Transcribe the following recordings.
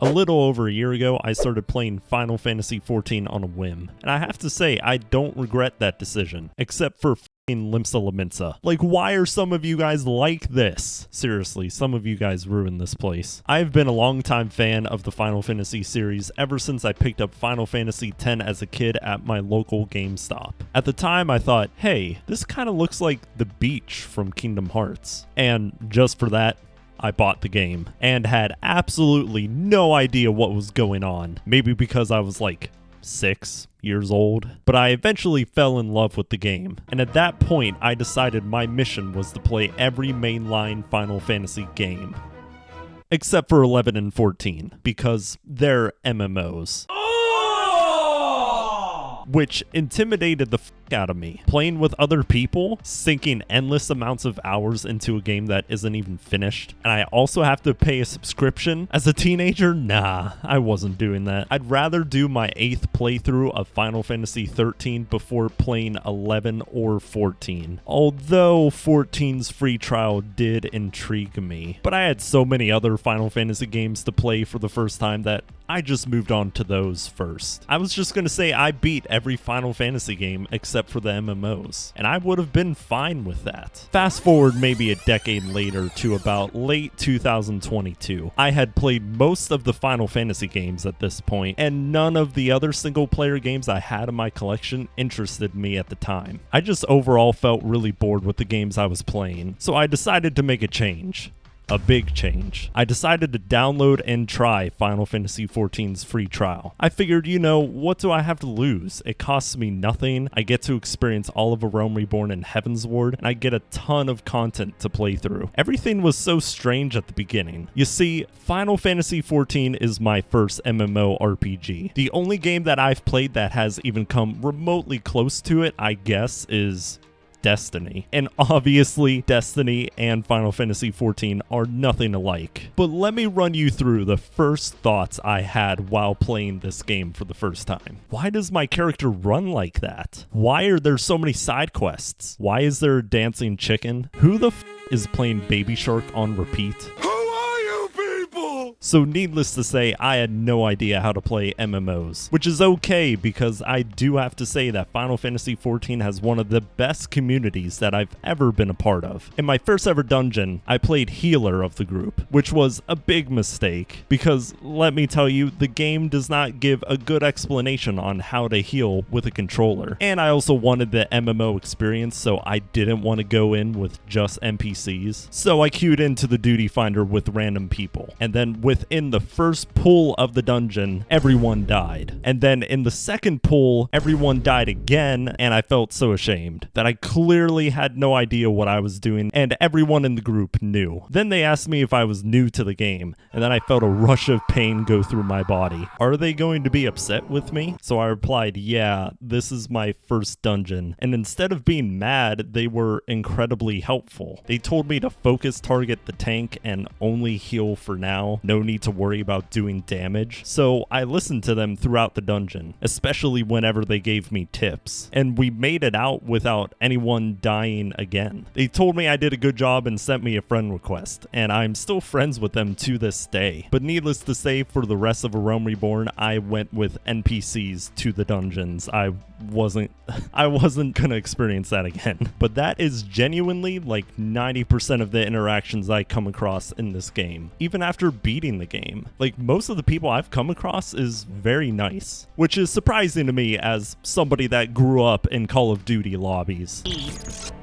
A little over a year ago, I started playing Final Fantasy XIV on a whim, and I have to say, I don't regret that decision, except for f***ing Limsa Lominsa. Like, why are some of you guys like this? Seriously, some of you guys ruined this place. I've been a longtime fan of the Final Fantasy series ever since I picked up Final Fantasy X as a kid at my local GameStop. At the time, I thought, hey, this kind of looks like the beach from Kingdom Hearts. And just for that, I bought the game and had absolutely no idea what was going on. Maybe because I was like 6 years old, but I eventually fell in love with the game. And at that point, I decided my mission was to play every mainline Final Fantasy game. Except for 11 and 14, because they're MMOs. Which intimidated the f*** out of me. Playing with other people, sinking endless amounts of hours into a game that isn't even finished, and I also have to pay a subscription as a teenager? Nah, I wasn't doing that. I'd rather do my 8th playthrough of Final Fantasy XIII before playing 11 or 14. Although 14's free trial did intrigue me. But I had so many other Final Fantasy games to play for the first time that I just moved on to those first. I was just gonna say I beat every Final Fantasy game except for the MMOs, and I would have been fine with that. Fast forward maybe a decade later to about late 2022. I had played most of the Final Fantasy games at this point, and none of the other single player games I had in my collection interested me at the time. I just overall felt really bored with the games I was playing, so I decided to make a change. A big change. I decided to download and try Final Fantasy XIV's free trial. I figured, you know, what do I have to lose? It costs me nothing. I get to experience all of A Realm Reborn and Heavensward, and I get a ton of content to play through. Everything was so strange at the beginning. You see, Final Fantasy XIV is my first MMORPG. The only game that I've played that has even come remotely close to it, I guess, is Destiny. And obviously, Destiny and Final Fantasy XIV are nothing alike. But let me run you through the first thoughts I had while playing this game for the first time. Why does my character run like that? Why are there so many side quests? Why is there a dancing chicken? Who the f is playing Baby Shark on repeat? So needless to say, I had no idea how to play MMOs, which is okay because I do have to say that Final Fantasy XIV has one of the best communities that I've ever been a part of. In my first ever dungeon, I played healer of the group, which was a big mistake because let me tell you, the game does not give a good explanation on how to heal with a controller. And I also wanted the MMO experience, so I didn't want to go in with just NPCs. So I queued into the duty finder with random people, and then within the first pull of the dungeon, everyone died. And then in the second pull, everyone died again, and I felt so ashamed that I clearly had no idea what I was doing, and everyone in the group knew. Then they asked me if I was new to the game, and then I felt a rush of pain go through my body. Are they going to be upset with me? So I replied, yeah, this is my first dungeon. And instead of being mad, they were incredibly helpful. They told me to focus target the tank and only heal for now. No need to worry about doing damage. So I listened to them throughout the dungeon, especially whenever they gave me tips. And we made it out without anyone dying again. They told me I did a good job and sent me a friend request, and I'm still friends with them to this day. But needless to say, for the rest of A Realm Reborn, I went with NPCs to the dungeons. I wasn't gonna experience that again. But that is genuinely like 90% of the interactions I come across in this game, even after beating the game. Like, most of the people I've come across is very nice, which is surprising to me as somebody that grew up in Call of Duty lobbies.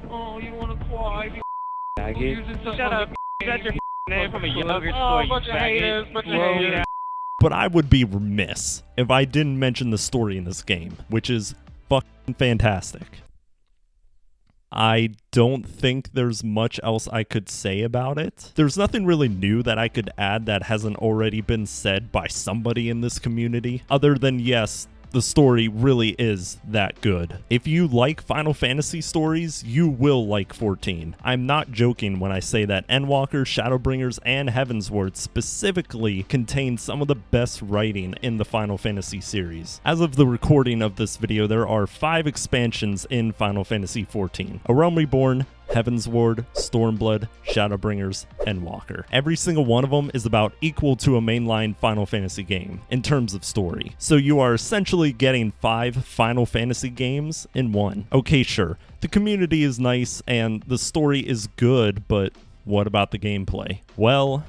Oh, you wanna fly? Shut up. That's your name from a yogurt store, you faggot. But I would be remiss if I didn't mention the story in this game, which is fucking fantastic. I don't think there's much else I could say about it. There's nothing really new that I could add that hasn't already been said by somebody in this community, other than, yes, the story really is that good. If you like Final Fantasy stories, you will like 14. I'm not joking when I say that Endwalker, Shadowbringers, and Heavensward specifically contain some of the best writing in the Final Fantasy series. As of the recording of this video, there are 5 expansions in Final Fantasy XIV: A Realm Reborn, Heavensward, Stormblood, Shadowbringers, and Walker. Every single one of them is about equal to a mainline Final Fantasy game in terms of story. So you are essentially getting 5 Final Fantasy games in one. Okay, sure, the community is nice and the story is good, but what about the gameplay? Well,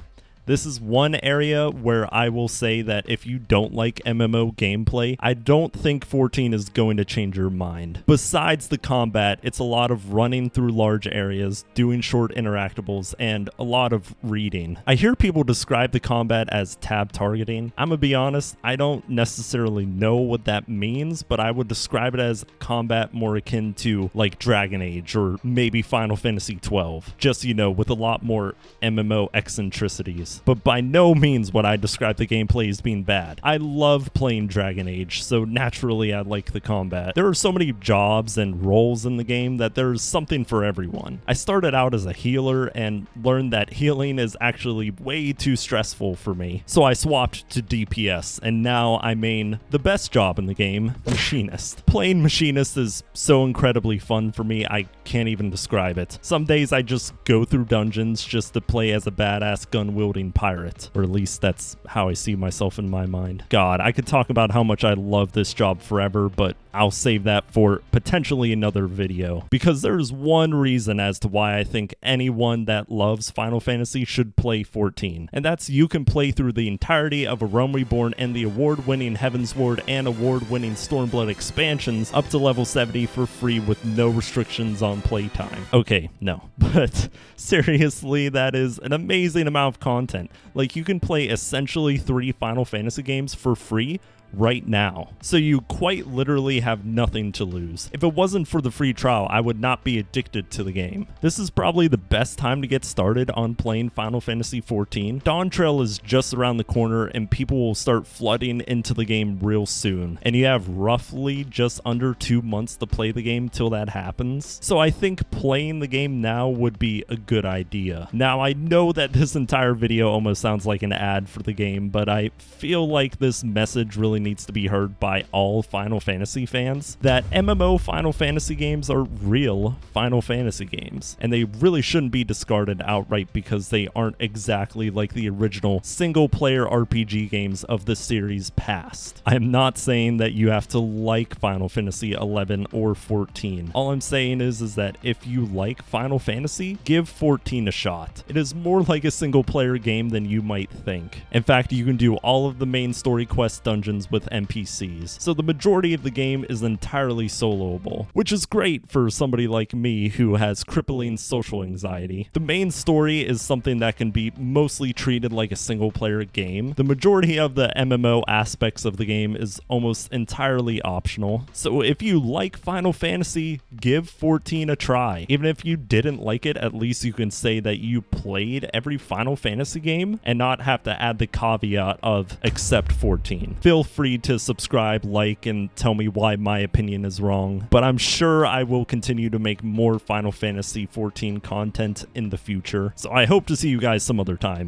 this is one area where I will say that if you don't like MMO gameplay, I don't think 14 is going to change your mind. Besides the combat, it's a lot of running through large areas, doing short interactables, and a lot of reading. I hear people describe the combat as tab targeting. I'm gonna be honest, I don't necessarily know what that means, but I would describe it as combat more akin to like Dragon Age or maybe Final Fantasy XII. Just, you know, with a lot more MMO eccentricities. But by no means would I describe the gameplay as being bad. I love playing Dragon Age, so naturally I like the combat. There are so many jobs and roles in the game that there's something for everyone. I started out as a healer and learned that healing is actually way too stressful for me. So I swapped to DPS, and now I main the best job in the game, Machinist. Playing Machinist is so incredibly fun for me, I can't even describe it. Some days I just go through dungeons just to play as a badass gun-wielding pirate, or at least that's how I see myself in my mind. God, I could talk about how much I love this job forever, but I'll save that for potentially another video, because there's one reason as to why I think anyone that loves Final Fantasy should play 14, and that's you can play through the entirety of A Realm Reborn and the award-winning Heavensward and award-winning Stormblood expansions up to level 70 for free with no restrictions on playtime. Okay, no, but seriously, that is an amazing amount of content. Like, you can play essentially 3 Final Fantasy games for free right now. So you quite literally have nothing to lose. If it wasn't for the free trial, I would not be addicted to the game. This is probably the best time to get started on playing Final Fantasy XIV. Dawn Trail is just around the corner and people will start flooding into the game real soon. And you have roughly just under 2 months to play the game till that happens. So I think playing the game now would be a good idea. Now, I know that this entire video almost sounds like an ad for the game, but I feel like this message really needs to be heard by all Final Fantasy fans, that MMO Final Fantasy games are real Final Fantasy games, and they really shouldn't be discarded outright because they aren't exactly like the original single-player RPG games of the series past. I am not saying that you have to like Final Fantasy XI or 14. All I'm saying is that if you like Final Fantasy, give 14 a shot. It is more like a single-player game than you might think. In fact, you can do all of the main story quest dungeons with NPCs, so the majority of the game is entirely soloable, which is great for somebody like me who has crippling social anxiety. The main story is something that can be mostly treated like a single-player game. The majority of the MMO aspects of the game is almost entirely optional, so if you like Final Fantasy, give 14 a try. Even if you didn't like it, at least you can say that you played every Final Fantasy game and not have to add the caveat of except 14. Feel free to subscribe, like, and tell me why my opinion is wrong, but I'm sure I will continue to make more Final Fantasy XIV content in the future, so I hope to see you guys some other time.